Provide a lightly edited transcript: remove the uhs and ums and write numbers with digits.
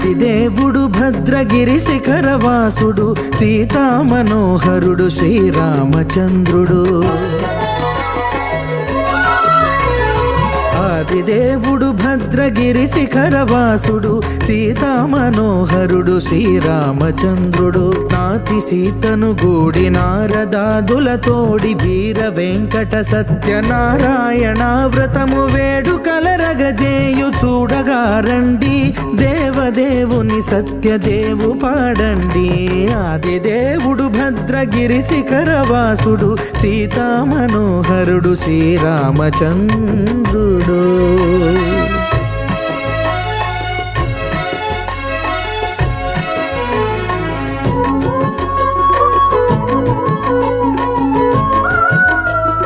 ఆదిదేవుడు భద్రగిరి శిఖరవాసుడు సీతామనోహరుడు శ్రీరామచంద్రుడు. ఆదిదేవుడు భద్రగిరి శిఖరవాసుడు సీతామనోహరుడు శ్రీరామచంద్రుడు. నాతి సీతను గూడి నారదాదులతోడి వీర వెంకట సత్యనారాయణ వ్రతము వేడుకలరగజేయు చూడగా రండి, దేవదేవుని సత్యదేవు పాడండి. ఆదిదేవుడు భద్రగిరి శిఖరవాసుడు సీతామనోహరుడు శ్రీరామచంద్రుడు.